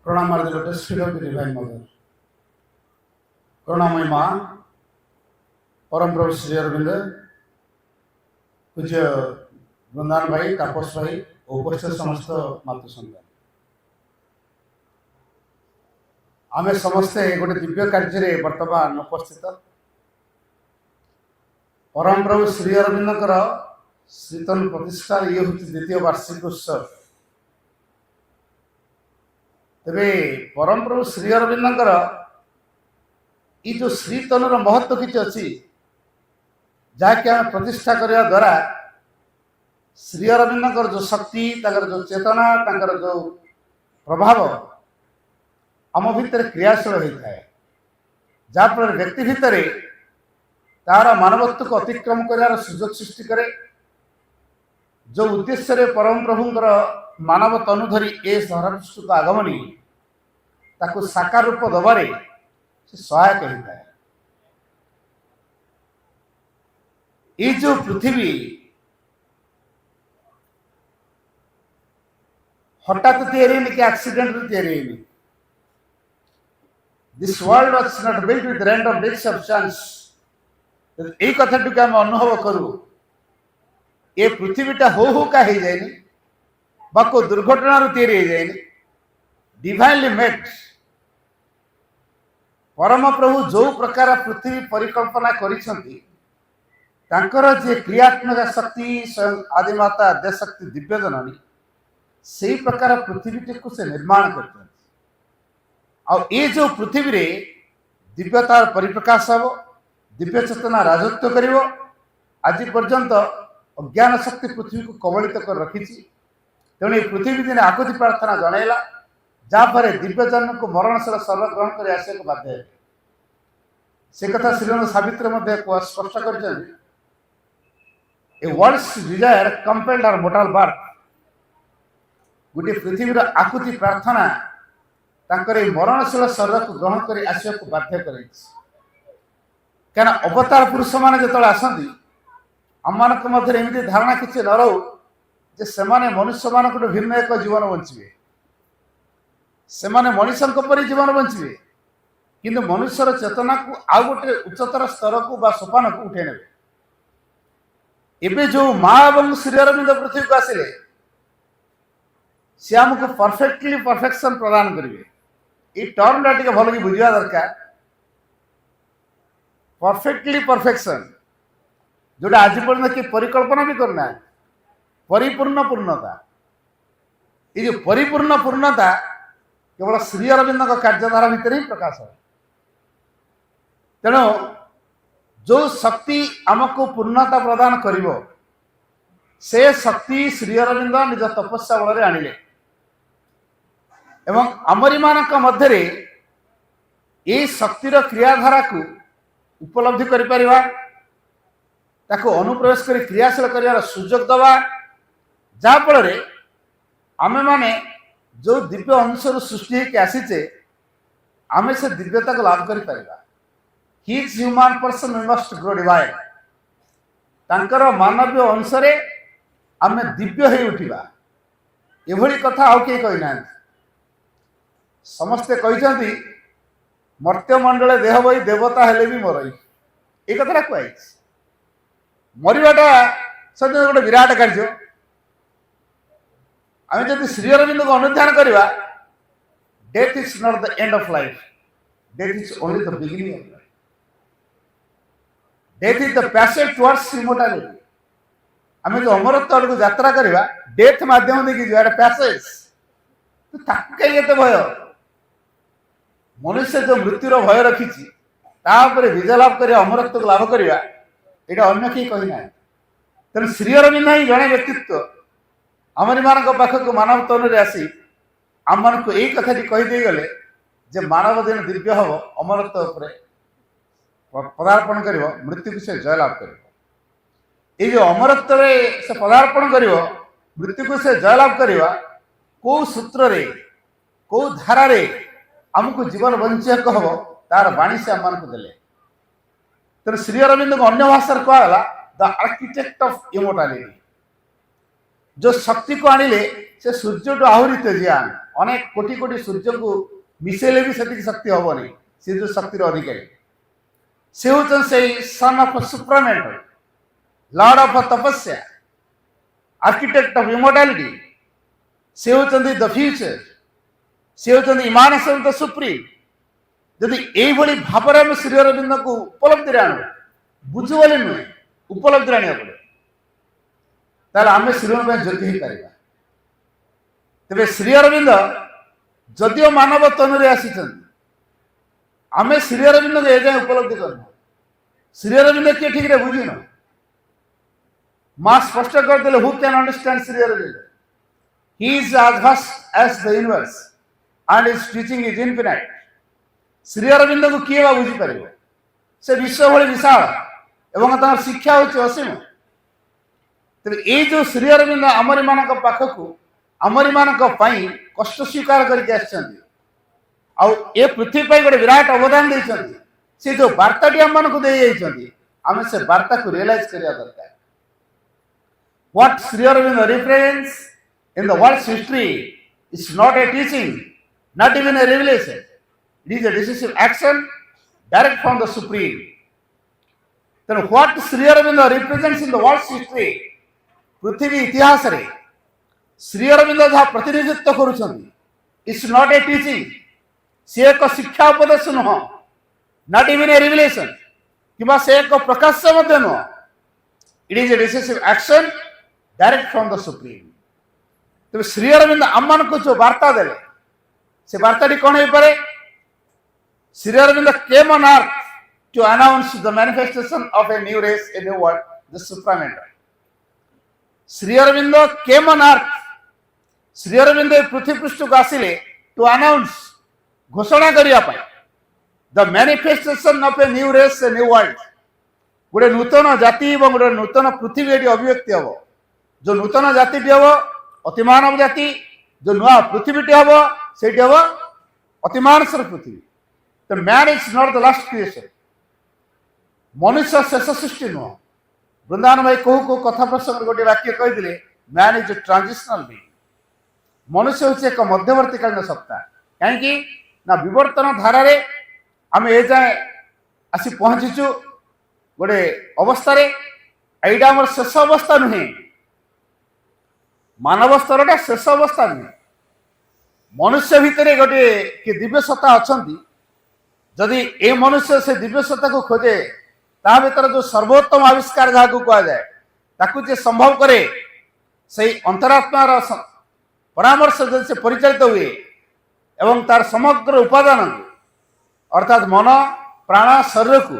प्रणाम are the lotus feet of the Divine Mother. करुणामयी माँ परम प्रभु श्री अरविंद पूज्य वृंदावन भाई तापस भाई उपस्थित समस्त मातृ संतान आमे समस्ते गोटे दिव्य कार्य वर्तमान उपस्थित परम प्रभु श्री अरविंद श्रीतन प्रतिष्ठा ये हूँ द्वितीय वार्षिक उत्सव तेरे परम प्रभु श्री अरविंद ये जो श्रीतनर महत्व किसी अच्छी जहाँकि आम प्रतिष्ठा करने द्वारा श्री अरविंद जो शक्ति जो चेतना जो प्रभाव आम भितर क्रियाशील होता है जहाँफल व्यक्ति भितर तार मानवत्व को अतिक्रम कर सुजोग सृष्टि करे जो उद्देश्य परम प्रभुंर मानव तनु धरी ए धरापृष्ठ को आगमनी ताकू साकार रूप दबारे सहायक होता है। ये जो पृथ्वी हठात तैयारी कि एक्सीडेंट तैयारी this world was not built with random Dix of chance यही कथा टी आम अनुभव करूँ ये पृथ्वीटा हो का हो जाए बा को दुर्घटना तैयारी हो जाए डिवाइनली मेड परम प्रभु जो प्रकार पृथ्वी परिकल्पना करिसंती जे क्रियात्मक शक्ति स्वयं आदिमाता आद्यशक्ति दिव्य जननी से प्रकार पृथ्वी को से निर्माण कर जो पृथ्वी रे दिव्यतार परिप्रकाश हम दिव्य चेतना राजत्व कर आज पर्यंत अज्ञान शक्ति पृथ्वी को कबलित कर रखी तेणु पृथ्वी दिन आकुति प्रार्थना जनइला जहाँफल दिव्य जन को मरणशील सर्व ग्रहण कर आसे बाध्य से कथा श्रीमद सावित्री स्पष्ट कर worlds desire compelled our mortal birth गोटे पृथ्वीर आकुति प्रार्थना मरणशील शरीर को ग्रहण कर आसवा को बाध्य कर क्या अवतार पुरुष मैंने जो आसती आम मध्य एमती धारणा किसी न रो जे से मनुष्य मान भिन्न एक जीवन बंचे से मनीषों परी जीवन बंचे किंतु मनुष्यर चेतना को आउ गोटे उच्चतर स्तर को सोपान को उठे ने एबे जो माँ और श्री अरविंद पृथ्वी को आसिले सी आमको परफेक्टली परफेक्शन प्रदान करेंगे ये टर्मटा टे भल कि बुझा दरकार परफेक्टली परफेक्शन जोटा आज पर्यटन कि परिकल्पना भी करना परिपूर्ण पूर्णता ये जो परिपूर्ण पूर्णता केवल श्री अरविंद कार्यधारा भितर ही प्रकाश है तेणु जो शक्ति आमको पूर्णता प्रदान करिवो से शक्ति श्री अरविंद निज तपस्या बल आणिले एवं आमरी मानक मध्य ये शक्तिर क्रियाधारा को उपलब्धि करि परिबा ताको अनुप्रवेश कर क्रियाशील कर सुजोग दवा जहाँफल आमे माने जो दिव्य अंशर सृष्टि होकर आसीचे आमे से दिव्यता को लाभ कर Each human person we must grow divine तांकर मानवीय अंशरे आमे दिव्य हो उठिबा एभली कथा आउ के कहिना समस्ते कहते मर्त्यमंडल देह बही देवता हेले भी मरई ये कथा कह मरवाटा सत्य गोटे विराट कार्य आम जब श्री अरविंद को अनुध्यान करवा death is not the end of life death is only the beginning of life death is the passage towards immortality आम जो अमरत्व आड़ को यात्रा करवा डेथ माध्यम देखिए जो पैसेज तो कहीं भय मनुष्य जो मृत्युर भय रखी विजय लाभ कर अमरत्व को लाभ करवा यहाँ अन्य कहीं कहना तेणु श्री अरविंद ही जड़े व्यक्तित्व आमरी मान पाखक मानव तन आसी आम मान को यही कथा कहीदे गले जे मानव दिन दिव्य हम अमरत्व पदार्पण कर मृत्यु को से जयलाभ कर जो अमरत्व से पदार्पण कर मृत्यु को से जयलाभ करवा कौ सूत्र रे कौ धारा रे आमको जीवन बंचा हम तार बाणी से आम को देले तेरे श्री अरविंद को अन्य भाषा कहला द आर्किटेक्ट ऑफ इमोर्टालिटी जो शक्ति को आनिले से सूर्य टू आहरी तेजियान अनेक कोटी कोटी सूर्य को मिसेले भी सेतिक शक्ति हबनी से जो शक्ति अधिकारी से होचन से son of supramental Lord of तपस्या आर्किटेक्ट ऑफ इमोर्टैलिटी से होचंदी द फ्यूचर से होचंदी इमानस ऑफ द सुप्रीम यदि एई भली भाବରେ ଆମେ ଶ୍ରୀ ଅରବିନ୍ଦଙ୍କୁ ଉପଲବ୍ଧିରେ ଆଣୁ ବୁଝିବଲେ ନୁହେଁ ଉପଲବ୍ଧିରେ ଆଣିବାକୁ ପଡ଼ିବ ତାହେଲେ ଆମେ ଶ୍ରୀଙ୍କ ପାଇଁ ଯୋଗ୍ୟ ହେଇପାରିବା। ତେବେ ଶ୍ରୀ ଅରବିନ୍ଦ ଯଦିଓ ମାନବ ତନୁରେ ଆସିଛନ୍ତି ଆମେ ଶ୍ରୀ ଅରବିନ୍ଦଙ୍କୁ ଏଯାଏଁ ଉପଲବ୍ଧି କରିନୁ। ଶ୍ରୀ ଅରବିନ୍ଦ କିଏ ଠିକରେ ବୁଝିନୁ। ମା ସ୍ପଷ୍ଟ କରିଦେଲେ who can understand Sri Aurobindo he is as vast as the universe and his teaching is infinite। Sri Aurobindo को किए बा बुझी पारिबो से विश्व भली विशाल एवं तार शिक्षा होची असीम। तबे ए जो श्री अरविंद अमरी मानक पाखकु अमरी मानक पई कष्ट स्वीकार करके आछंती आ ए पृथ्वी पई गोटे विराट अवदान दैछंती से जो वार्ताटी हम मानक दे जाइछंती आमे से वार्ता को रियलाइज करिया दरकार। What Sri Aurobindo represents in the world's history is not a teaching not even a revelation. It is a decisive action direct from the Supreme. Then what Sri Aurobindo represents in the world's history, पृथ्वी इतिहास रे श्री अरविंद जहाँ प्रतिनिधित्व करुछंती it's not a teaching से एक शिक्षा उपदेश नुह not even A revelation किंवा से एक प्रकाश मध्य नुह। It is a decisive action direct from the supreme. तबे श्री अरविंद आम को जो वार्ता देले से वार्ताटी कौन हो पारे। Sri Aurobindo came on earth to announce the manifestation of a new race, a new world, the supramental. Sri Aurobindo came on earth. Sri Aurobindo पृथ्वी पृष्ठ को आसिले to announce घोषणा करिया पाए the manifestation of a new race, a new world। गोटे नूतन जाति एवं गोटे नूतन पृथ्वी eighty अभिव्यक्ति हबो। जो नूतन जातिटी हबो अतिमानव जाति, जो नुआ पृथ्वीटी हबो सेटी हबो अतिमानसर पृथ्वी। The man is not the last creation। मनुष्य शेष सृष्टि नुह। वृंदावन भाई कहू को कथा प्रसंग गोटे वाक्य कही man is a transitional being. मनुष्य हूँ एक मध्यवर्तीकालीन सत्ता कहीं ना विवर्तन धारा रे आम ए जाए आसी पहुंचीचु गोटे अवस्था एटा आम शेष अवस्था नुहे मानव स्तर शेष अवस्था नुहे। मनुष्य भितर गोटे कि दिव्य सत्ता अच्छा जदि ए मनुष्य से दिव्य सत्ता को खोजे ता भीतर जो सर्वोत्तम आविष्कार जहाँ कह जाए ताकू जे संभव करे से अंतरात्मार परामर्श से परिचालित हुए एवं तार समग्र उपादान अर्थात मन प्राण शरीर को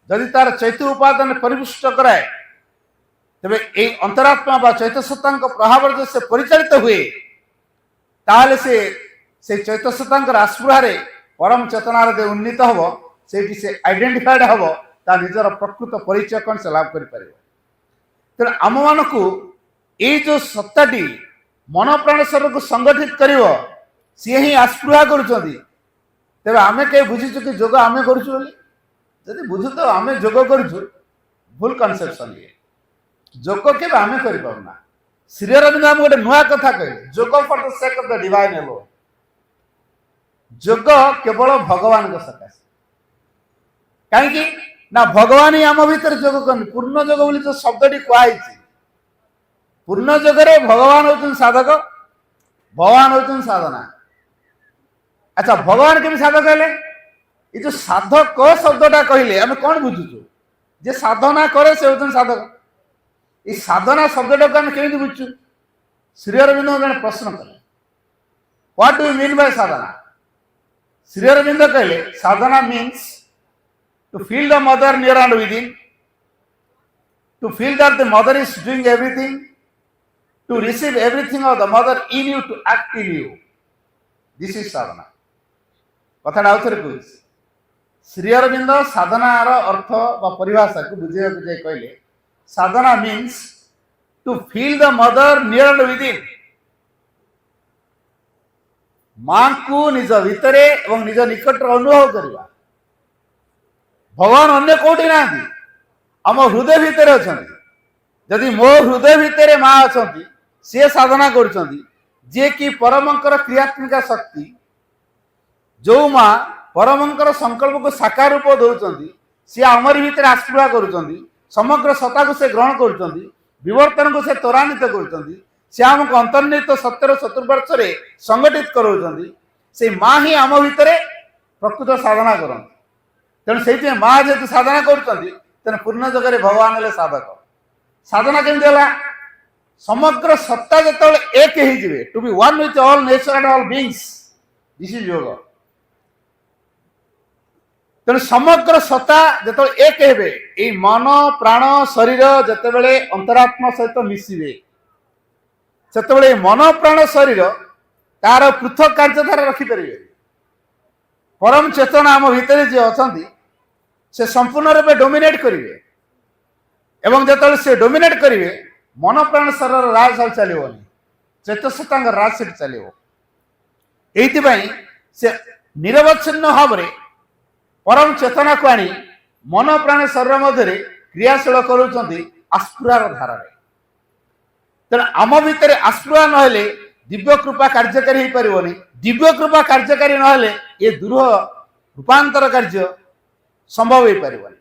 जदि तार चैत्य उपादान परिपुष्ट कराए तेरे ए अंतरात्मा बा चैत्य सत्ता प्रभाव से परिचालित हुए ताले से चैत्य सत्ता आस्पृहारे परम चेतनार जो उन्नीत हम से आइडेंटिफाइड हम ता निजर प्रकृत परिचय कौन से लाभ कर तेणु आम मान को ये जो सत्ताटी मन प्राण शरीर को संगठित कर सी ही आस्पृहा करें आम कहीं बुझीचु कि जोग आम करी बुझु तो आम जोग करूँ भूल कनसेप्शन ये जोग के आम करना। श्री अरविंद आम गोटे नुआ कथा कहे जोग for the sake of the divine alone. जोग केवल भगवान को सकाशे कहीं ना भगवान ही आम भीतर जोग कर पूर्ण जोग बोली जो शब्दटी कहुई पूर्ण जोगरे भगवान होचन साधक भगवान होचन साधना। अच्छा भगवान केमी साधक हेले ये जो साधक शब्दटा कहले आम कौन बुझुचु जे साधना करे से होचन साधक। ये साधना शब्दटा को आम केमी बुझुचु। श्री अरविंद जन प्रश्न कले what do you mean by sadhana. Sri Aurobindo कहले sadhana means to feel the mother near and within, to feel that the mother is doing everything, to receive everything of the mother in you, to act in you. This is sadhana. कथा आउथरे कहूँ श्री अरविंद साधनार अर्थ बा परिभाषा को बुझे कहले sadhana means to feel the mother near and within. मां को निज भितरे एवं निज निकट अनुभव करवा। भगवान अन्य कोटी ना आम हृदय भितर अच्छा जदि मो हृदय भितर माँ अच्छा सी साधना करुँच जे कि परमंकर क्रियात्मिका शक्ति जो माँ परमंकर संकल्प को साकार रूप दौरान सी आमर भितर आस्पर्या करुँच समग्र सत्ता को से ग्रहण करुँच विवर्तन को से त्वरान्वित करुँच से आमको अंतर्निहित सत्यर चतुर्वर्ष में संगठित कराउछन्ति से माँ ही आम भितर प्रकृत साधना करती तेणु से माँ जेहेतु साधना करुँच तेना पूर्ण जगह भगवान हेले साधक साधना केमती है समग्र सत्ता जो एक ही to be one with all nature and all beings this is yoga तेणु समग्र सत्ता जो एक हे मन प्राण शरीर जितेबले अंतरात्मा सहित मिसिबे से मन प्राण शरीर तार पृथक कार्यधारा रखिपारे परम चेतना आम भितर जी अच्छा से संपूर्ण रूप डोमिनेट करेंगे एवं जो से डोमिनेट करेंगे मन प्राण शरीर राज और चलोनी चेतसत्ता राज से चलो ये से निरवच्छिन्न भाव में परम चेतना को आनी मन प्राण शरीर मध्य क्रियाशील करुँच आस्पुरार धारा तेना आम भितर आस्पुरा ना दिव्य कृपा कार्यकारी हो पारनी दिव्य कृपा कार्यकारी ना ये दुरूह रूपांतर कार्य संभव हो पारनी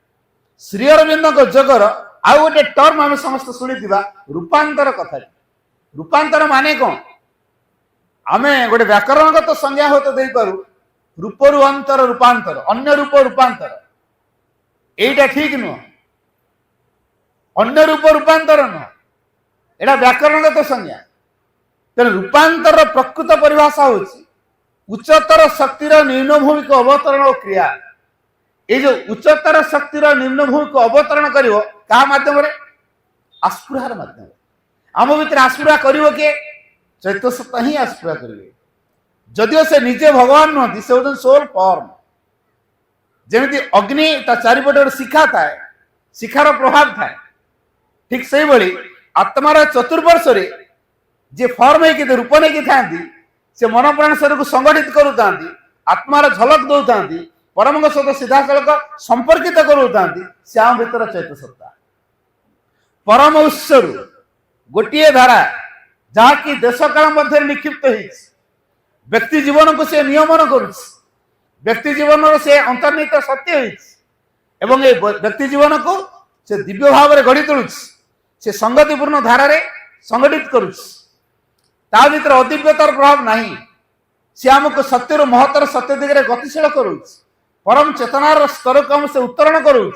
श्री अरविंद जगर आउ गोटे टर्म आम समस्त शुणी रूपांतर कथा रूपांतर माने कौन आम गोटे व्याकरणगत संज्ञा हो तो पारू रूपरु अंतर रूपांतर अन्य रूप रूपांतर यहीटा ठीक नुह अन्य रूप रूपांतर नुह एटा व्याकरणगत संज्ञा तेणु रूपांतर प्रकृत परिभाषा हूँ उच्चतर शक्तिर निम्नभूमि को अवतरण और क्रिया ये जो उच्चतर शक्तिर निम्नभूमि को अवतरण कर माध्यम आस्पुरार माध्यम आम भर आस्पुरा कर किए चैतसत्ता ही आस्पुरा करेंगे जदिओ से निजे भगवान नुहति से होते सोल फॉर्म जमी अग्नि चारिपटे शिखा थाए शिखार प्रभाव थाए ठीक से भाई आत्मार चतुर्वर्ष जे फॉर्म है रूप नहीं था से मन प्राण शरीर को संगठित करुता आत्मार झलक दौता परम सहित सीधा सड़क संपर्कित करुता से आम भर चैतसत्ता परम उत्स गोटे धारा जहाँकि देश काल मध्य निक्षिप्त हो व्यक्ति जीवन को से नियमन कर व्यक्ति जीवन से अंतर्निहित सत्य एवं ये व्यक्ति जीवन को से दिव्य भाव में गढ़ी तोड़ से संगतिपूर्ण धारा संगठित करुता भर अदिव्यतार प्रभाव नहीं सी आमको सत्यर महत्तर सत्य दिगरे गतिशील करुँ परम चेतनार स्तर को आम से उत्तरण करुँ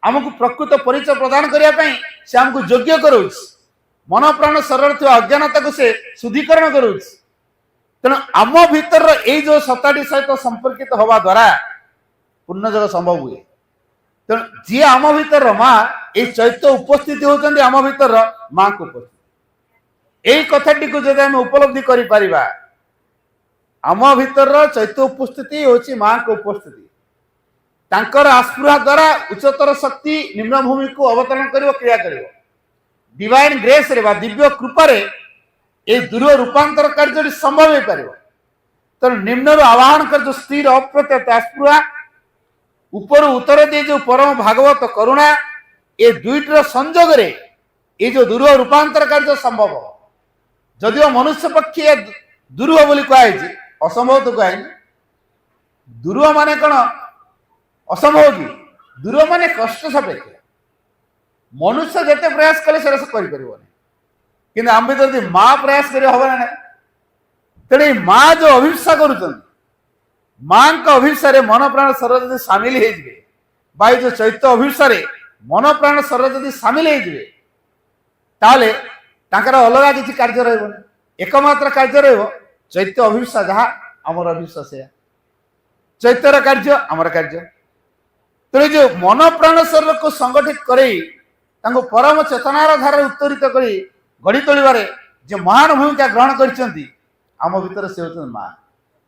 आमको प्रकृत परिचय प्रदान करने से आमको योग्य करुँ मन प्राण शरीर थी अज्ञानता को से शुद्धिकरण करुँ तेणु आम भीतर ये जो सत्ताटी सहित संपर्कित हवा द्वारा पूर्ण जगह संभव हुए तेणु जी आम भीतर माँ ये चैत्य उपस्थित होती आम भीतर माँ को उपस्थित यही कथाटी को जब आम उपलब्धि कर आम भीतर चैत्य उपस्थिति हूँ माँ को उपस्थिति तांकर आस्पुरा द्वारा उच्चतर शक्ति निम्न भूमि को अवतरण कर क्रिया कर डिवाइन ग्रेस रे दिव्य कृपारे ये दूर रूपांतर कार्य संभव हो पार तेणु निम्न आवाहन कर जो स्थिर अप्रत्यत आस्पुरा ऊपर उत्तर दिए जो परम भागवत करुणा ये दुईटर संजोग ये जो दूर रूपांतर कार्य संभव जदिव मनुष्य पक्षी दुरूह बोली कहुई असंभव तो कहे दुरूह माने कौन असंभव कि दुरूह माने कष्ट सापेक्ष मनुष्य जिते प्रयास कले कि आम भर माँ प्रयास कर ना तेणु माँ जो अभिप्सा कर माँ का अभिप्सा मन प्राण शरीर जब सामिल हो जो चैत्य अभिप्सा मन प्राण शरीर जब सामिल होकर अलग किसी कार्य रही एकमात्र कार्य रैत्य अभिप्सा जहाँ आमर अभिप्सा से चैत्यर कार्य आमर कार्य तेणु जो मन प्राण शरीर को संगठित कर परम चेतनार धारा उत्तरित कर गढ़ी तोड़े जो महान भूमिका ग्रहण कर आम भीतर से होती माँ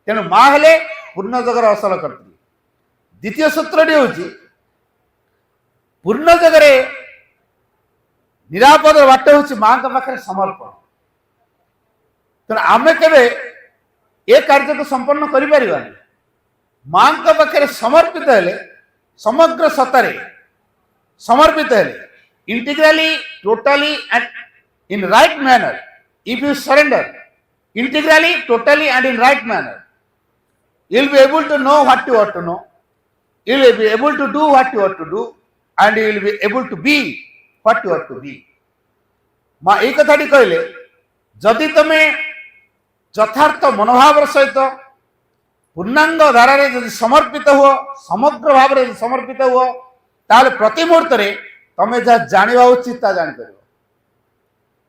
तेणु माँ हेले पूर्ण जगर असल करती द्वितीय सूत्रटी हूँ पूर्ण जगह निरापद बाट हूँ माँ पाखे समर्पण तेणु आम के ए कार्य को संपन्न कर माँ पाखे समर्पित हेले समग्र सत्तार समर्पित हेले integrally totally and in right manner If you surrender integrally, totally, and in right manner, you will be able to know what you ought to know. You will be able to do what you ought to do, and you will be able to be what you ought to be. ମା ଏଇ କଥାଟି କହିଲେ ଯଦି ତମେ ଯଥାର୍ଥ ମନୋଭାବର ସହିତ ପୂର୍ଣ୍ଣାଙ୍ଗ ଧାରାରେ ଯଦି ସମର୍ପିତ ହୁଅ, ସମଗ୍ର ଭାବରେ ଯଦି ସମର୍ପିତ ହୁଅ, ତାହେଲେ ପ୍ରତି ମୁହୂର୍ତ୍ତରେ ତମେ ଯାହା ଜାଣିବା ଉଚିତ ତାହା ଜାଣିପାରିବ,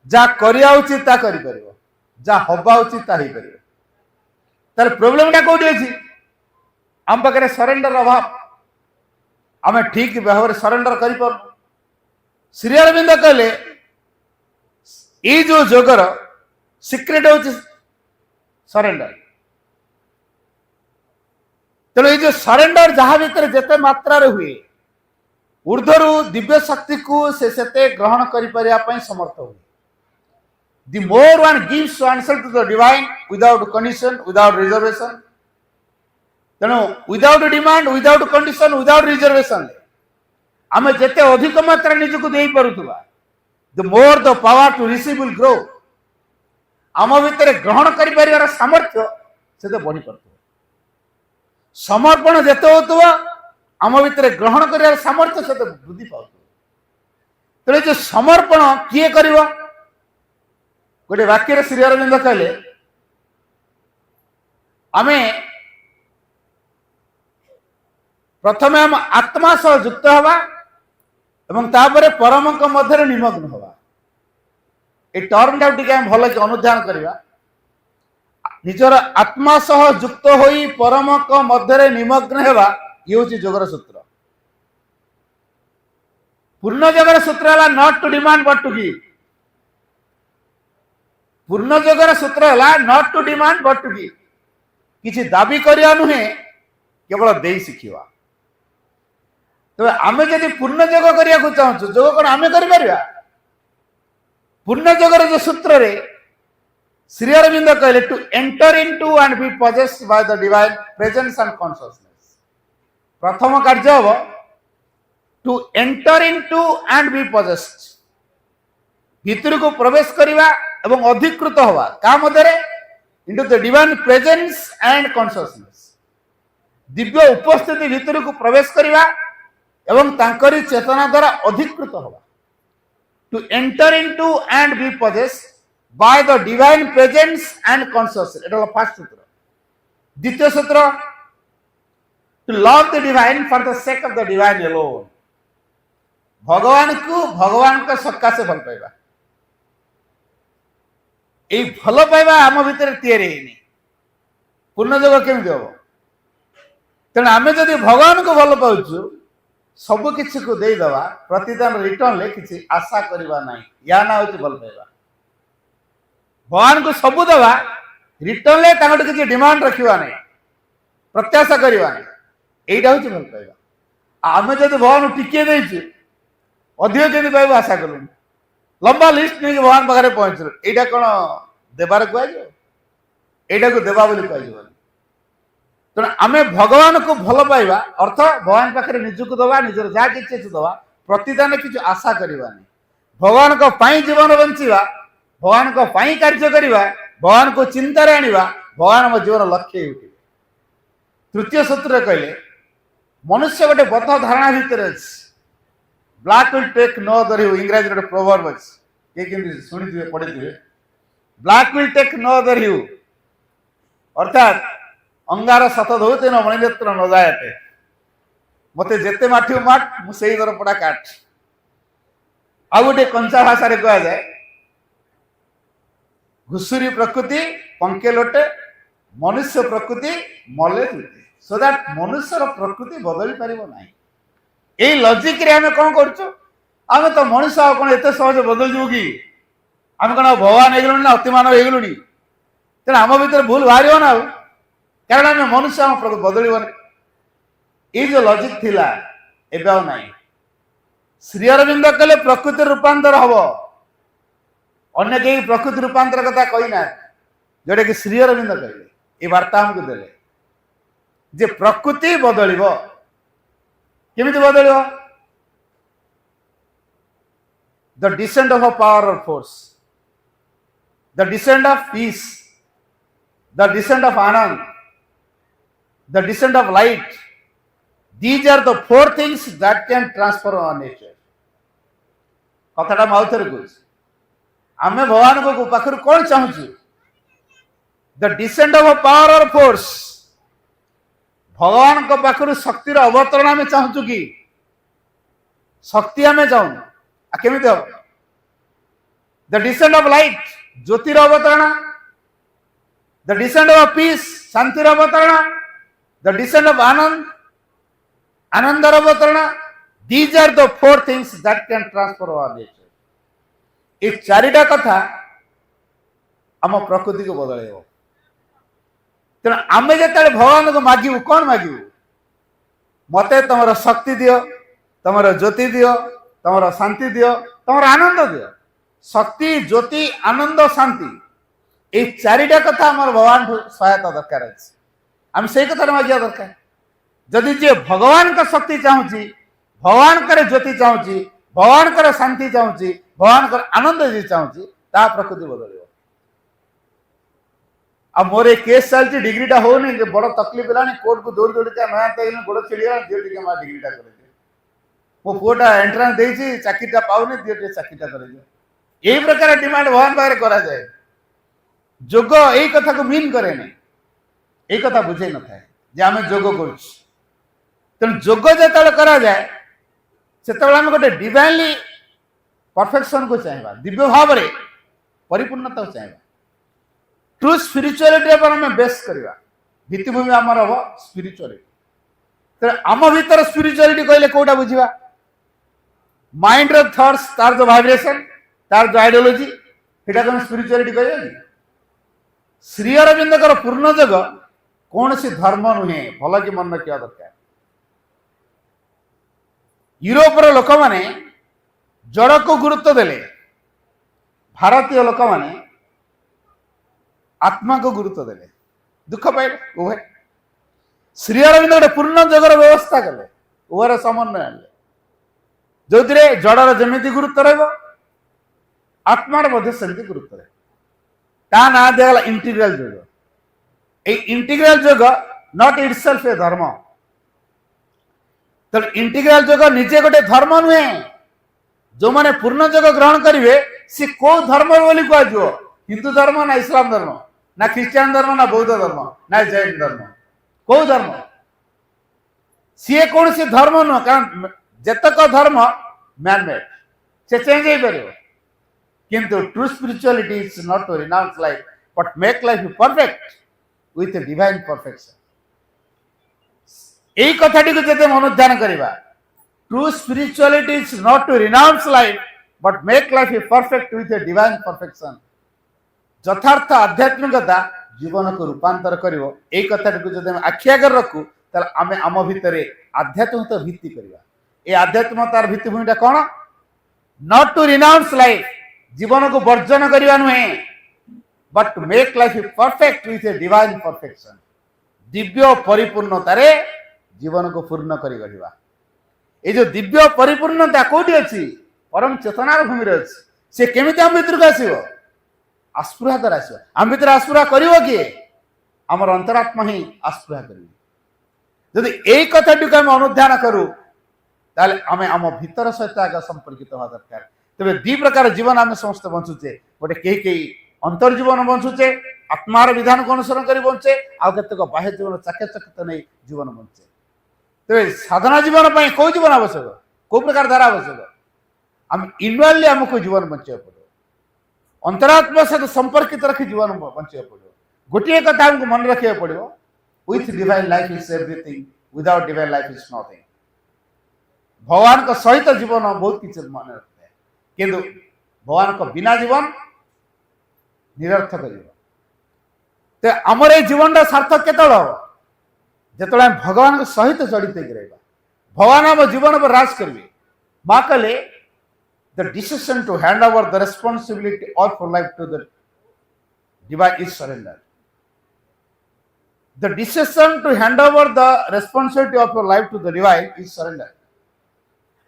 ଯାହା କରିବା ଉଚିତ ତାହା କରିପାରିବ, ଯାହା ହବା ଉଚିତ ତାହା ହେଇପାରିବ। ତାହେଲେ ପ୍ରୋବ୍ଲେମଟା କୋଉଠି ଅଛି? ଆମ ପାଖରେ ସରେଣ୍ଡର ଅଭାବ। ଆମେ ଠିକ ଭାବରେ ସରେଣ୍ଡର କରିପାରୁନୁ। ଶ୍ରୀ ଅରବିନ୍ଦ କହିଲେ ଏଇ ଯୋଉ ଯୋଗର ସିକ୍ରେଟ ହଉଛି ସରେଣ୍ଡର। ତେଣୁ ଏଇ ଯୋଉ ସରେଣ୍ଡର ଯାହା ଭିତରେ ଯେତେ ମାତ୍ରାରେ ହୁଏ, ଊର୍ଦ୍ଧ୍ୱରୁ ଦିବ୍ୟ ଶକ୍ତିକୁ ସେ ସେତେ ଗ୍ରହଣ କରିପାରିବା ପାଇଁ ସମର୍ଥ ହୁଏ। The more one gives oneself to the divine without condition, without reservation, ତେଣୁ without demand, without condition, without reservation, ଆମେ ଯେତେ ଅଧିକ ମାତ୍ରା ନିଜକୁ ଦେଇପାରୁଥିବା, the more the power to receive will grow. ଆମ ଭିତରେ ଗ୍ରହଣ କରିପାରିବାର ସାମର୍ଥ୍ୟ ସେତେ ବଢିପାରୁଥିବ। ସମର୍ପଣ ଯେତେ ହେଉଥିବ ଆମ ଭିତରେ ଗ୍ରହଣ କରିବାର ସାମର୍ଥ୍ୟ ସେତେ ବୃଦ୍ଧି ପାଉଥିବ। ତେଣୁ ଯୋଉ ସମର୍ପଣ କିଏ କରିବ? ଗୋଟେ ବାକ୍ୟରେ ଶ୍ରୀ ଅରବିନ୍ଦ କହିଲେ ଆମେ ପ୍ରଥମେ ଆମ ଆତ୍ମା ସହ ଯୁକ୍ତ ହେବା ଏବଂ ତାପରେ ପରମଙ୍କ ମଧ୍ୟରେ ନିମଗ୍ନ ହେବା। এই ଟର୍ମଟା ଟିକେ ଆମେ ଭଲ କି ଅନୁଧ୍ୟାନ କରିବା। ନିଜର ଆତ୍ମା ସହ ଯୁକ୍ତ ହୋଇ ପରମଙ୍କ ମଧ୍ୟରେ ନିମଗ୍ନ ହେବା ଇଏ ହେଉଛି ଯୋଗର ସୂତ୍ର। ପୂର୍ଣ୍ଣ ଯୋଗର ସୂତ୍ର ହେଲା not to demand but two give. ପୂର୍ଣ୍ଣ ଯୋଗର ସୂତ୍ର ହେଲା not to demand but two give. କିଛି ଦାବି କରିବା ନୁହେଁ, କେବଳ ଦେଇ ଶିଖିବା। ତେବେ ଆମେ ଯଦି ପୂର୍ଣ୍ଣ ଯୋଗ କରିବାକୁ ଚାହୁଁଛୁ, ଯୋଗ କ'ଣ ଆମେ କରିପାରିବା? ପୂର୍ଣ୍ଣ ଯୋଗର ଯୋଉ ସୂତ୍ରରେ ଶ୍ରୀ ଅରବିନ୍ଦ କହିଲେ to enter into and be possessed by the divine presence and consciousness. ପ୍ରଥମ କାର୍ଯ୍ୟ ହେବ to enter into and be possessed, ଭିତରକୁ ପ୍ରବେଶ କରିବା ଏବଂ ଅଧିକୃତ ହେବା। କାହା ମଧ୍ୟରେ? Into the divine presence and consciousness, ଦିବ୍ୟ ଉପସ୍ଥିତି ଭିତରକୁ ପ୍ରବେଶ କରିବା ଏବଂ ତାଙ୍କରି ଚେତନା ଦ୍ୱାରା ଅଧିକୃତ ହେବା। To enter into and be possessed by the divine presence and consciousness. এটা হলো ফার্স্ট সূত্র। দ্বিতীয় সূত্র, to love the divine for the sake of the divine alone. ভগবানକୁ ଭଗବାନଙ୍କ ସକାଶେ ଭଲ ପାଇବା। এই ଭଲ ପାଇବା ଆମ ଭିତରେ ତିଆରି ହେଇନି। ପୂର୍ଣ୍ଣ ଯୋଗ କେମିତି ହବ? ତେଣୁ ଆମେ ଯଦି ଭଗବାନଙ୍କୁ ଭଲ ପାଉଛୁ, ସବୁ କିଛିକୁ ଦେଇଦେବା, ପ୍ରତିଦାନ ରିଟର୍ଣ୍ଣରେ କିଛି ଆଶା କରିବା ନାହିଁ, ୟା ନା ହେଉଛି ଭଲ ପାଇବା। ଭଗବାନଙ୍କୁ ସବୁ ଦେବା, ରିଟର୍ଣ୍ଣରେ ତାଙ୍କଠୁ କିଛି ଡିମାଣ୍ଡ ରଖିବା ନାହିଁ, ପ୍ରତ୍ୟାଶା କରିବା ନାହିଁ, ଏଇଟା ହେଉଛି ଭଲ ପାଇବା। ଆମେ ଯଦି ଭଗବାନଙ୍କୁ ଟିକିଏ ଦେଇଛୁ, ଅଧିକ କେମିତି ପାଇବୁ ଆଶା କଲୁନି, ଲମ୍ବା ଲିଷ୍ଟ ନେଇକି ଭଗବାନ ପାଖରେ ପହଞ୍ଚିଲୁ, ଏଇଟା କ'ଣ ଦେବାର କୁହାଯିବ? ଏଇଟାକୁ ଦେବା ବୋଲି କୁହାଯିବନି। ତେଣୁ ଆମେ ଭଗବାନଙ୍କୁ ଭଲ ପାଇବା ଅର୍ଥ ଭଗବାନ ପାଖରେ ନିଜକୁ ଦେବା, ନିଜର ଯାହା କିଛି ଅଛି ଦେବା, ପ୍ରତିଦାନ କିଛି ଆଶା କରିବାନି। ଭଗବାନଙ୍କ ପାଇଁ ଜୀବନ ବଞ୍ଚିବା, ଭଗବାନଙ୍କ ପାଇଁ କାର୍ଯ୍ୟ କରିବା, ଭଗବାନଙ୍କୁ ଚିନ୍ତାରେ ଆଣିବା, ଭଗବାନ ଆମ ଜୀବନ ଲକ୍ଷ୍ୟ ହେଉଥିବେ। ତୃତୀୟ ସୂତ୍ରରେ କହିଲେ ମନୁଷ୍ୟ ଗୋଟେ ବଦ୍ଧ ଧାରଣା ଭିତରେ ଅଛି। Black will take no other hue, ଇଂରାଜୀରେ ଗୋଟେ ପ୍ରୋଭର୍ବ ଅଛି, କିଏ କେମିତି ଶୁଣିଥିବେ ପଢିଥିବେ। Black will take no other hue ଅର୍ଥାତ୍ ଅଙ୍ଗାର ସତ ଧୋଉତେ ନ ମଣିନେତ୍ର ନ ଯାୟତେ, ମତେ ଯେତେ ମାଠିବୁ ମାଠ, ମୁଁ ସେଇ ଦର ପଡା କାଟ। ଆଉ ଗୋଟେ କଞ୍ଚା ଭାଷାରେ କୁହାଯାଏ, ଘୁଷୁରୀ ପ୍ରକୃତି ପଙ୍କେ ଲୋଟେ, ମନୁଷ୍ୟ ପ୍ରକୃତି ମଲେ ତୁଟେ। ସୋ ଦ୍ୟାଟ୍ ମନୁଷ୍ୟର ପ୍ରକୃତି ବଦଳି ପାରିବ ନାହିଁ। ଏଇ ଲଜିକରେ ଆମେ କ'ଣ କରୁଛୁ? ଆମେ ତ ମଣିଷ, ଆଉ କ'ଣ ଏତେ ସହଜ ବଦଳିଯିବୁ କି? ଆମେ କ'ଣ ଭଗବାନ ହେଇଗଲୁଣି ନା ଅତିମାନବ ହେଇଗଲୁଣି? ତେଣୁ ଆମ ଭିତରେ ଭୁଲ ବାହାରିବ ନା ଆଉ, କାରଣ ଆମେ ମନୁଷ୍ୟ, ଆମ ପ୍ରକୃତି ବଦଳିବନି। ଏଇ ଯୋଉ ଲଜିକ ଥିଲା ଏବେ ଆଉ ନାହିଁ। ଶ୍ରୀ ଅରବିନ୍ଦ କହିଲେ ପ୍ରକୃତି ରୂପାନ୍ତର ହବ, ଅନ୍ୟ କେହି ପ୍ରକୃତି ରୂପାନ୍ତର କଥା କହିନାହାନ୍ତି, ଯୋଉଟା କି ଶ୍ରୀ ଅରବିନ୍ଦ କହିଲେ, এই ବାର୍ତ୍ତା ଆମକୁ ଦେଲେ ଯେ ପ୍ରକୃତି ବଦଳିବ। କେମିତି ବଦଳିବ? The descent of a power or force, the descent of peace, the descent of Anand, the descent of light. These are the four things that can transform our nature. कथाटा माउथर कौच आमे भगवान को पाखर कौन चाहूँ द डिसेंट ऑफ पावर और force भगवान को पाखर शक्तिर अवतरण आमे चाहूँ कि शक्ति आमे चाहूँ केमी हम द डिसेंट ऑफ लाइट ज्योतिर अवतरण द डिसेंट ऑफ पीस शांतिर अवतरण द डिसेंट ऑफ आनंद आनंदर अवतरण. These are the four things that can transform our nature. ये चारिटा कथा आम प्रकृति को बदल तेना आम जो भगवान को मागू कौन मागू मत तुम शक्ति दियो तुम ज्योति दियो तुम शांति दियो तुम आनंद दियो. शक्ति ज्योति आनंद शांति ये चारिटा कथा आम भगवान सहायता दरकार अच्छे आम से कथा मागिया दरकार. जदि जे भगवान का शक्ति चाहूँगी भगवान कर ज्योति चाहूँगी भगवान कर शांति चाहूँगी भगवान कर आनंद जी चाहूँगी ता प्रकृति बदल. अब मोर केस चलती डिग्रीटा होनी बड़ तकलीफ है कोर्ट को दौड़ दौड़ के गोड़ छिड़गला दिए माँ डिग्रीटा कर मो पुआटा एंट्रांस दे चाकरीटा पाऊनी दिए चाकरीटा कर यही प्रकार डिमांड भगवान पाखे करा जाए. जोग यही कथा को मीन करे नहीं यही कथा बुझे न था जे आम जोग कर तेणु जोग जो करा जाए से गोटे डिवाइनली परफेक्शन को चाहिए दिव्य भाव में परिपूर्णता को चाहिए. ट्रू स्पिरिचुआलिटी पर आम बेस करवा भित्तिभूमि आमर हम स्पिरिचुआलिटी. तेणु आम भीतर स्पिरिचुआलिटी कहले कौटा बुझा माइंड रो थॉट्स तार जो वाइब्रेशन तार जो आइडियोलॉजी सेटा कौन स्पिरिचुआलिटी कह. श्री अरविंद पूर्ण जग कौन सी धर्म नुहे भल कि मन रखा दरकार. यूरोप लोक मैंने जड़ को गुरुत्व देले भारतीय लोक मैंने आत्मा को गुरुत्व देले दुख पाइले उभय. श्री अरविंद गोटे पूर्ण जगर व्यवस्था कले उभर समन्वय आने जो जड़र जमी गुरुत्व रत्मार सेमती गुरुत्व रहे ता ना दिगला इंटीग्रल जोग. इंटीग्रल जोग नॉट इटसेल्फ ए धर्म. तो इंटीग्रल जोग निजे गोटे धर्म नुहे जो माने पूर्ण जोग ग्रहण करेंगे सी को धर्म बोली कह हिंदू धर्म ना इस्लाम धर्म ना ख्रिस्टान धर्म ना बौद्ध धर्म ना जैन धर्म कौ धर्म सी कौन सी धर्म नुह कारण जतक धर्म मैनमेड से चेंज हो पार किंतु true spirituality is not to renounce life but make life perfect with divine perfection. यही कथाटी को जब अनुध्यान करवा true spirituality is not to renounce life but make life perfect with a divine perfection. यथार्थ आध्यात्मिकता जीवन को रूपांतर कर कथाटी को जब आखि आगे रखू आम आम भितर आध्यात्मिकता भित्ति करवा. ये आध्यात्मिकतार भित्तिभूमिटा कौन नॉट टू रिनाउंस लाइफ जीवन को वर्जन करवा नुहे but make life perfect with a divine perfection. Divya परिपूर्णतार जीवन को पूर्ण कर गढ़ा. ये जो दिव्य परिपूर्णता कौटी अच्छी परम चेतनार भूमि अच्छी से केमी आम भर को आसो आस्पृहा द्वारा आस आम भर आस्पृहा कर किए आमर अंतरात्मा ही आस्पृहा कर. जदि यही कथाटी को आम अनुध्यान करूँ आम आम भीतर सहित आगे संपर्कित हवा दरकार. तेज दी प्रकार जीवन आम समस्त बंचुचे गोटे कई अंतर्जीवन बंचुचे आत्मार विधान को अनुसरण कर बंचे आतक बाह्य जीवन चाकचकित नहीं जीवन बंचे. तेज साधना जीवन पर कौ जीवन आवश्यक कौ प्रकार धारा आवश्यक आम इनवाली आमको जीवन बचा पड़ो अंतरात्मा सहित संपर्कित रखी जीवन बचा पड़ो. गोटे कथा आमको मन रखा पड़ो with divine life is everything without divine life is nothing. भगवान को सहित जीवन बहुत किसी मन रखते हैं किंतु भगवान को बिना जीवन निरर्थक जीवन. तो आमर ये जीवन सार्थक केतल जो भगवान सहित जड़ित रहा भगवान आम जीवन पर राज करेंगे. माँ कहले the decision to hand over the responsibility of life to the divine is surrender. The decision to hand over the responsibility of your life to the divine is surrender.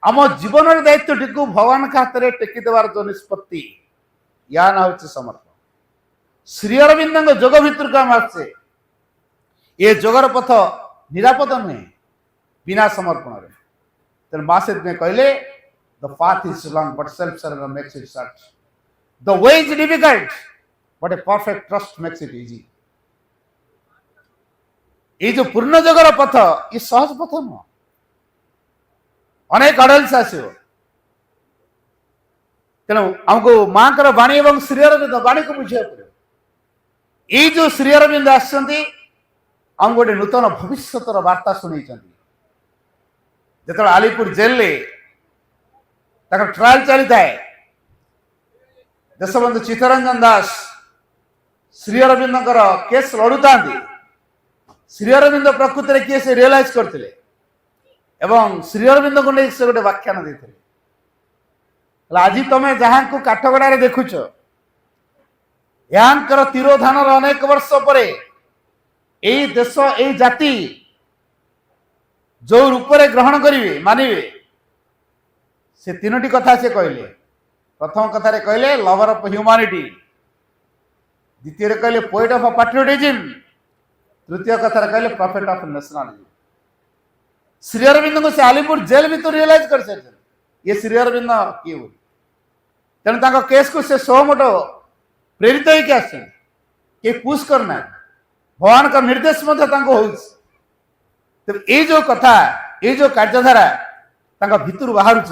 आम जीवन दायित्व टी भगवान हाथ में टेकी देवार जो निष्पत्ति या ना हूँ समर्पण. श्री अरविंद जोग भितर को आम आसे ये जोगर पथ निरापद नुहे बिना समर्पण तेनाली माँ से कहले the path is long but self surrender makes it short the way is difficult but a perfect trust makes it easy ये जो पूर्ण जोगर पथ ये सहज पथ नुह अनेक अडल्स आसो तेणु आमको माँ का बाणी और श्री अरविंद बाणी को बुझा पड़े ये जो श्री अरविंद आम गोटे नूतन भविष्यतर वार्ता शुणी जो आलिपुर जेल ट्रायल चली थाए देशबंधु चित्तरंजन दास श्री अरविंद केस लड़ुता श्री अरविंद प्रकृति में किए से रियलाइज करते एवं श्री अरविंद को नहीं से गोटे व्याख्यान देते आज तुम जहाँ को काठगड़ा देखुच यांकर तिरोधान अनेक वर्ष पर यही देश यही जाति जो रूप में ग्रहण करेंगे मानवे से तीनोटी कथा से कहले प्रथम कथा कहले लवर ऑफ ह्यूमैनिटी द्वितीय कहले पोएट ऑफ पैट्रियोटिज्म तृतीय कथा कहले prophet of nationalism Sri Aurobindo को से आलिपुर जेल भी तो रियलाइज कर सकते ये श्री अरविंद किए तेणु केस को से सोमोट प्रेरित होकर आसे पुश करना भगवान का निर्देश ये जो कथा ये जो कार्यधारा भितर बाहर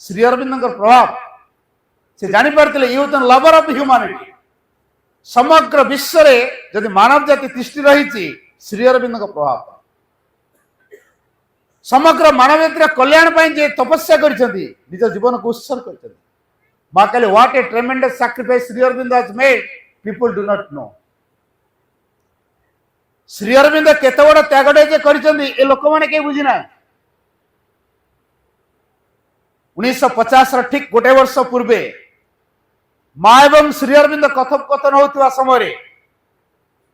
श्री अरविंद प्रभाव से जापारे ये हूँ लवर ऑफ ह्यूमैनिटी समग्र विश्व में जदि मानव जाति तिष्ठि रही श्री अरविंद प्रभाव समग्र मानव जातिर कल्याण जे तपस्या कर निज जीवन को उत्सर्ग कर माँ कहले what a tremendous sacrifice Sri Aurobindo has made people do not know Sri Aurobindo केते बड़ त्यागटे जे करिसेंती ए लोक माने के बुझी ना 1950 र ठीक गोटे वर्ष पूर्वे माँ एवं श्री अरविंद कथोपकथन होता समय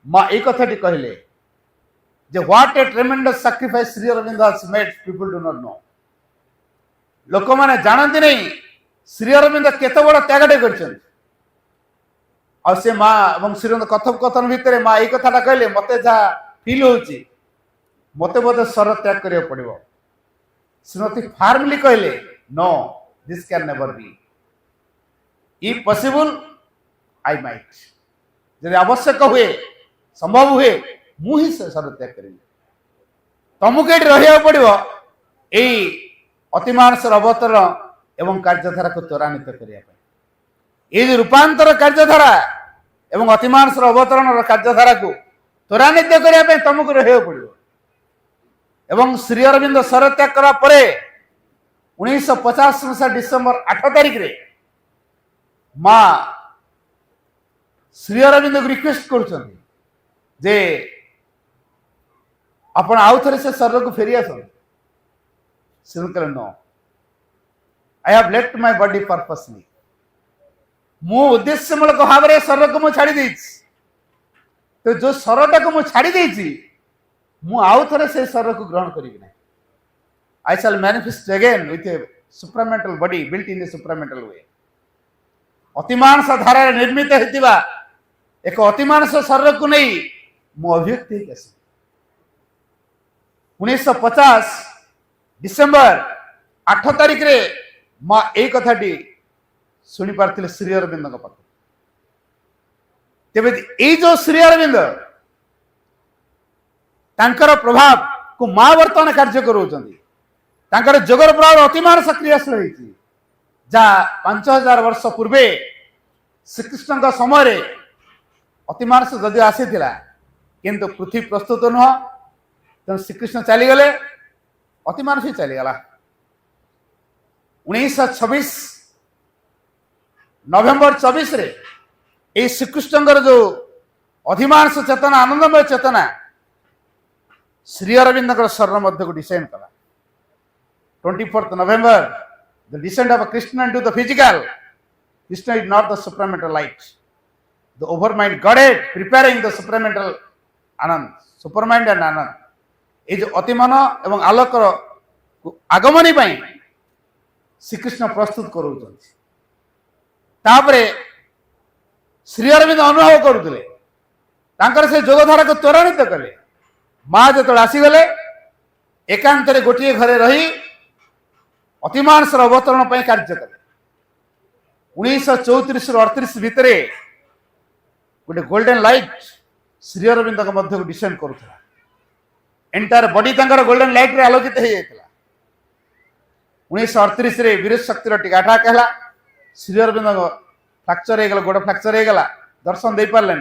माँ एक कथाटी कहले जे what a tremendous sacrifice Sri Aurobindo has made people do not know लोक माने जानती नहीं श्री अरविंद केते बड़ त्यागटे कर माँ और श्री अरविंद कथोपकथन भितर माँ ये कथा कहले मत जहाँ फिल हो मत बोधे स्वर त्याग करा पड़ो श्रीमती फार्मली कहले no this can never be if possible I might जब आवश्यक हुए संभव हुए मुझे स्वर त्याग करी तुमको ये रहा पड़ो यही अतिमानसर अवतरण एवं कार्यधारा को त्वरान्वित करने ये रूपांतर कार्यधारा एवं अतिमानसर अवतरण कार्यधारा को त्वरान्वित करने तुमको रहा पड़ो एवं श्री अरविंद स्वर त्याग करा परे 1950 मसीहा डिसेम्बर 8 तारिख रे माँ श्री अरविंद को रिक्वेस्ट कर आपण आउ थे से शरीर को फेरी आस श्री कहले no I have left my body purposely मु उद्देश्यमूलक भाव में शरीर को मुझे छाड़ी तो जो शरीरटा को मुझे छाड़ी मु आउ थे से शरीर को ग्रहण करी ना I shall manifest again with a supramental body built in a supramental way. अतिमानस धारा निर्मित होता एक अतिमानस शरीर को नहीं मु अभिव्यक्ति 1950 डिसेम्बर 8 तारिख रे माँ एक कथाटी शुणी पार्थिले श्री अरविंद पाख तेज ये जो श्री अरविंद तांकर प्रभाव को माँ वर्तमान कार्य करोचंदी तांकर जोगर प्रभाव अतिमानस क्रियाशील होती जहाँ 5000 वर्ष पूर्वे श्रीकृष्ण का समय अतिमानस जदि आसी किंतु पृथ्वी प्रस्तुत नुह तेणु श्रीकृष्ण चलीगले अतिमानस ही चलीगला 1926 नवेम्बर 24 रे ये श्रीकृष्ण जो अधिमानस चेतना आनंदमय चेतना श्री अरविंद शरण मध्य को डिसाइन कला 24th November, the descent of Krishna into the physical. Krishna is not the supramental light. The overmind Godhead preparing the supramental Anand, supermind and Anand. ये जो अतिमान एवं आलोकर आगमनी पाई श्री कृष्ण प्रस्तुत करूँ तापरे श्री अरविंद अनुभव करुले से जोगधारा को त्वरान्वित कले माँ जो आसीगले एकांत गोटे घरे रही अतिमानसर अवतरण पर कार्य कले 1934 रु 38 भितर गोटे गोल्डन लाइट श्री अरविंद मध्य डिसेंड करुला एंटायर बॉडी गोल्डन लाइट रे आलोकित हो जाता 1938 रे वीर शक्तिर टीका अटाक है श्री अरविंद फ्राक्चर हो गला गोड़ फ्राक्चर हो गला दर्शन दे पारे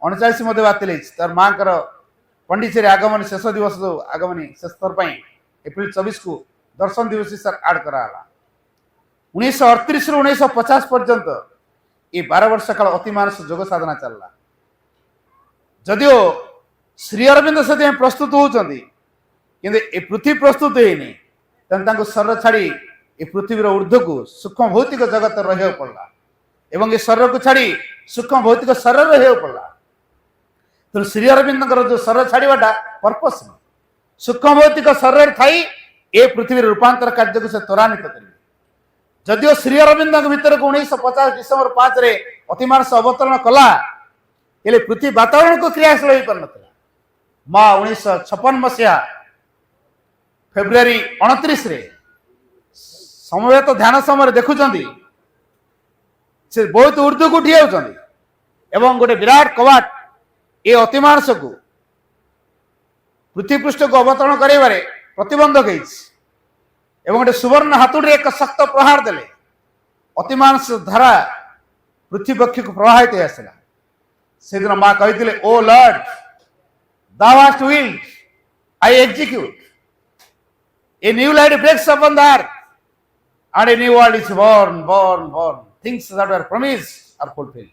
39 मध्य बातिल तार माँ पंडिचेरी आगमन शेष दिवस जो आगमन शेष थर एप्रिल 24 को दर्शन दिवस सर आड कराला 1938 रु 1950 पर्यंत ये 12 वर्ष काल अतिमानस जोग साधना चलला जदियो श्री अरविंद से प्रस्तुत होती कि पृथ्वी प्रस्तुत होनी तेना शरीर छाड़ी ये पृथ्वीर ऊर्ध्व को सूक्ष्म भौतिक जगत रहा पड़ा एवं ये शरीर को छाड़ी सूक्ष्म भौतिक शरीर रहा पड़ा तो श्री अरविंद जो शरीर छाड़ाटा पर्पस सूक्ष्म भौतिक शरीर थी ए पृथ्वी रूपांतर कार्य को से त्वरान्वित करेंगे जदियो श्री अरविंद भीतर को 1950 डिसेम्बर 5 रे अतिमानस अवतरण कला पृथ्वी वातावरण को क्रियाशील हो पार ना माँ 1956 मसीहा फेब्रुआरी 29 रे समय तो ध्यान समय देखुं से बहुत ऊर्ध्व को उठी एवं गोटे विराट कवाट ये अतिमानस को पृथ्वी पृष्ठ को अवतरण कर प्रतिबंधक एवं गोटे सुवर्ण हाथुड़ी एक शक्त प्रहार देले अतिमानस धारा पृथ्वी पक्ष को प्रवाहित आसला से दिन माँ कही ओ Lord thou hast willed, I execute. A new light breaks upon the earth, and a new world is born. Things that were promised are fulfilled.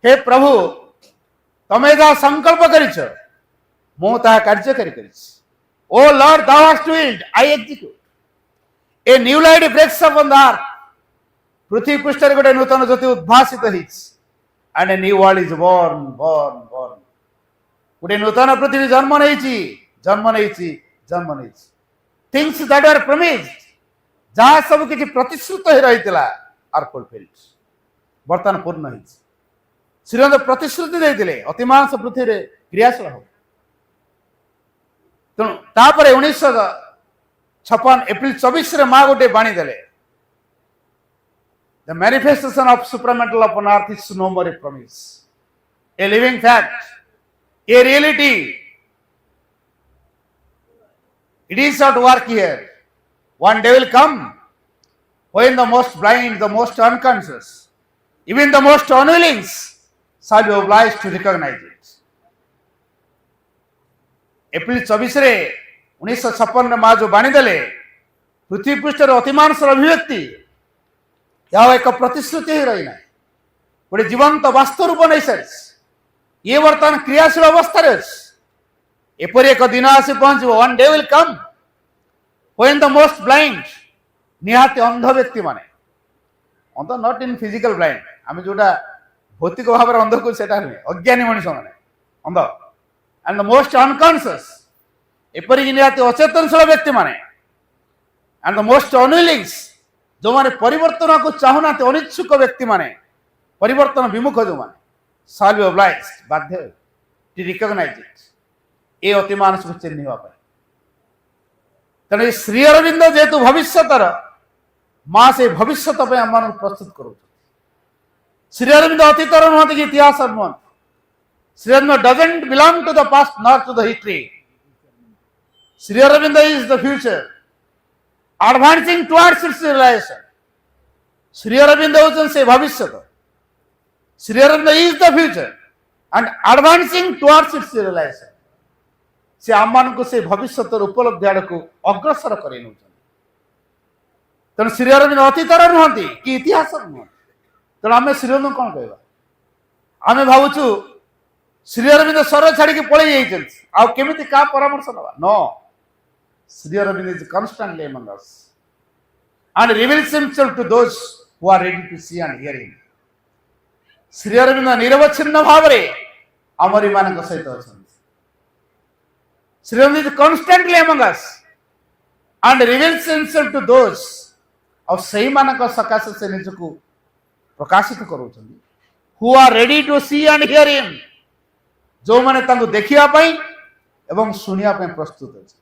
हे प्रभु तमे जहाँ संकल्प करिछ मु ताहा कार्यकारी करिछ ओ Lord thou hast willed, I execute. A new light breaks upon the earth. पृथ्वी पृष्ठ गोटे नूतन ज्योति उद्भासित होइछ and a new world is born. गोटे नूतन पृथ्वी जन्म नहीं थिंग्स दैट आर प्रमिस्ड जहाँ सब किसी प्रतिश्रुत हो रही आर फुलफिल्ड बर्तमान पूर्ण हो श्रीरंग प्रतिश्रुति देते अतिमानस पृथ्वी रे क्रियाशील हो तेणु 1956 एप्रिल 24 रे माँ गोटे बाणी देले the manifestation of supramental upon earth is no more a promise a living fact a reality. It is at work here. One day will come when the most blind, the most unconscious, even the most unwilling shall be obliged to recognize it. April 24 रे 1956 माँ जो बाणी देले पृथ्वी पृष्ठ अतिमानस अभिव्यक्ति यह एक प्रतिश्रुति ही रही ना गोटे जीवंत वास्तव रूप नहीं सारी ये वर्तमान क्रियाशील अवस्था एपरी एक दिन आसी पहुंच one day will come when the most blind निहाती अंध व्यक्ति माने अंध नॉट इन फिजिकल ब्लाइंड आम जोटा भौतिक भाव में अंध को सेटा अज्ञानी मनीष मैंने अंध एंड द मोस्ट अनकॉन्शियस एपरी निहाती अचेतनशील व्यक्ति माने एंड द मोस्ट अनविलिंग्स जो माने परिवर्तन को चाहूना अनिच्छुक व्यक्ति माने परिवर्तन विमुख जो माने shall be obliged बाध्य to recognize it ये अतिमानस को चिन्ह तेणु श्री अरविंद जेहेतु भविष्यतर माँ से भविष्यत आम प्रस्तुत कर श्री अरविंद अतीतर नुहति कि इतिहास नुहति Sri Aurobindo doesn't belong to the past not to the history Sri Aurobindo is the future advancing towards its realisation Sri Aurobindo होचन से भविष्यत Sri Aurobindo is the future and advancing towards its realisation से आम को से भविष्य उपलब्धि आड़ को अग्रसर कर तेणु श्री अरविंद अतीतर नुहति कि इतिहास नुहति तेणु आम श्री अरविंद कौन कह आम भावुँ श्री अरविंद शरीर छाड़ी पलि जामी क्या परामर्श ना नो Sri Aurobindo is constantly among us and reveals himself to those who are ready to see and hear him Sri Aurobindo निरवच्छिन्न भाव आमरी मान सहित अच्छा Sri Aurobindo is constantly among us and reveals himself to those और सही मान सकाशे से निजक प्रकाशित करूछंदी who are ready to see and hear him जो माने तांको देखिया पई एवं सुनिया पई प्रस्तुत अछि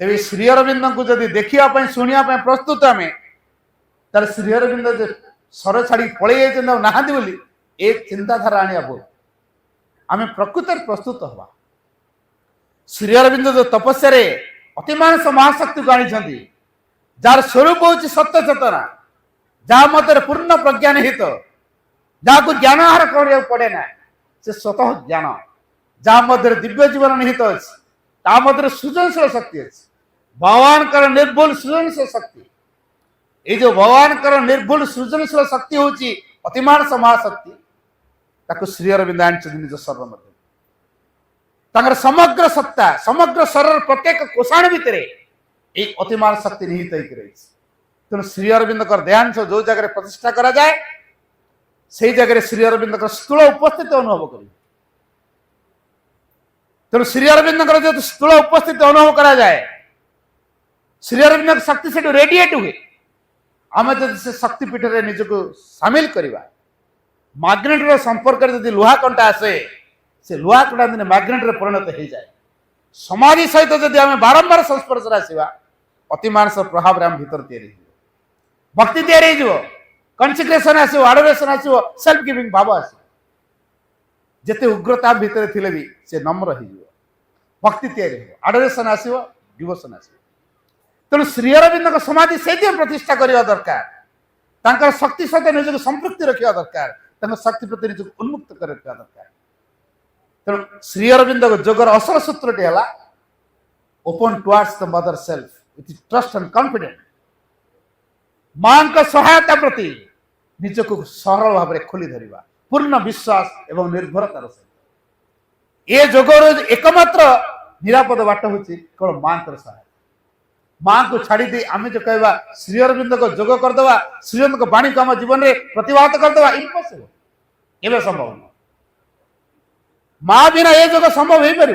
तेबे श्री अरविंद को जदि देखिया पई सुनिया पई प्रस्तुत हमें तार श्री अरविंद जे सर छाड़ी पळे जाय नाहांती बोली एक चिंताधारा आनिया बोल आमे प्रकृत प्रस्तुत हवा श्री अरविंद जो तपस्या रे अतिमानस महाशक्ति को आनी जार स्वरूप हूँ सत्य चेतना जहाँ मत पूर्ण प्रज्ञा निहित जहाँ को ज्ञान आहार करने पड़े ना से स्वतः ज्ञान जहाँ मध्य दिव्य जीवन निहित अच्छी मध्य सृजनशील शक्ति अच्छी भगवान कर निर्भुल सृजनशील शक्ति ये जो भगवान कर निर्भुल सृजनशील शक्ति हूँ अतिमानस महाशक्ति ताको श्री अरविंद आनी निज शरीर मध्य तांकर समग्र सत्ता समग्र शरीर प्रत्येक कोषाण भितर एक अतिमान शक्ति निहित होकर रही तेणु श्री अरविंद देहांश जो जगह प्रतिष्ठा करा जाए से जगह श्री अरविंद स्थूल उपस्थिति अनुभव कर तेणु श्री अरविंद जो स्थूल उपस्थिति अनुभव करा जाए श्री अरविंद शक्ति से रेडिएट हुए आम जब से शक्तिपीठ में निजक सामिल करवा मैग्नेट संपर्क में लुहा कंटा आसे से लुहा कंटा मैग्नेट रे परिणत हो जाए समाधि सहित जदि आम बारंबार संस्पर्श आसवा अतिमानस प्रभाव रे भीतर तैयारी भक्ति तैयारी कन्सिक्रेशन आसो आडोरेशन आसो सेल्फ गिविंग भाव आस जिते उग्रता भितर थिले भी से नम्र हो भक्ति तैयारी आडोरेशन आसो डिवोशन आसो तेणु श्री अरविंद समाधि से प्रतिष्ठा करने दरकार शक्ति सहित निजक संपृक्ति रखा दरकार शक्ति प्रति निजक उन्मुक्त कर रखा दरकार तेणु श्री अरविंद जोगर असल सूत्रटी है open towards the mother self with trust and confident मां का सहायता प्रति निजक सरल भाव में खोली धरवा पूर्ण विश्वास एवं निर्भरतार सहित ये जोगर एकमात्र निरापद बाट हूँ केवल मां सहायता मां को छाड़ी दे आम जो कहवा श्री अरविंद को जोग करदे श्री अरविंद वाणी को आम जीवन में प्रतिवाद करदे इम्पॉसिबल एवं संभव न मां बिना ये जोग संभव हो पार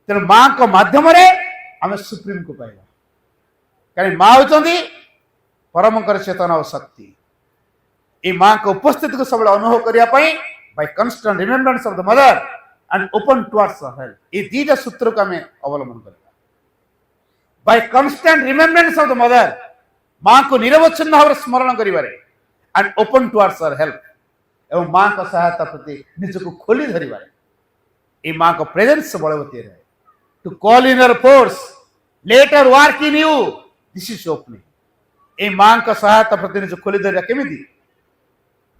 तेणु मां को माध्यम आम सुप्रीम को पाइबा कहीं मां होती परमकर चेतना और शक्ति ये मां को उपस्थिति को सब अनुभव करने by constant remembrance of the mother and open towards her help ये दीटा सूत्र को आम अवलंबन कर by constant remembrance of the mother मां को निरवच्छिन्न भाव स्मरण करिबारे and open towards her help एवं मां का सहायता प्रति निजको खोली धरिबारे ए मां को प्रेजेंस बलवती रहे to call in your force let her work in you this is opening a मां का सहायता प्रति निज खोली धरिया केमिति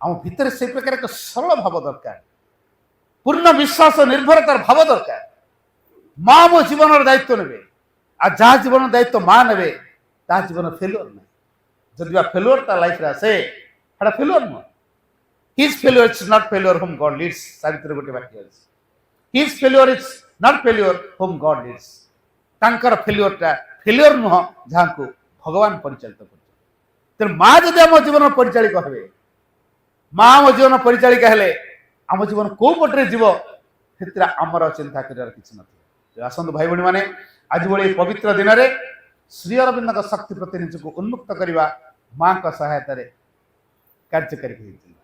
हम भीतर से प्रकार एक सरल भाव दरकार पूर्ण विश्वास और निर्भरतार भाव दरकार मां मो जीवन दायित्व नेबे आ जहाँ जीवन दायित्व मां ने जीवन फेल्योर ना जदि फेल्योर ता लाइफ आसे फेल्योर नुह his failure is not failure whom God leads Savitri गोटे वाक्य अछि his failure is not failure whom God leads तांकर फेल्योर ता फेल्योर नुह जहाँ को भगवान परिचालित कर तेणु मां जदि आम जीवन परिचालिक हे मां आम जीवन परिचालिका हेले आम जीवन कौ पटे जीव से आमर चिंता कर किसी न आसतु भाई भणी मैंने आज भाई पवित्र दिन में श्री अरविंद शक्ति प्रति निजक उन्मुक्त करने मां का सहायता कार्यकारी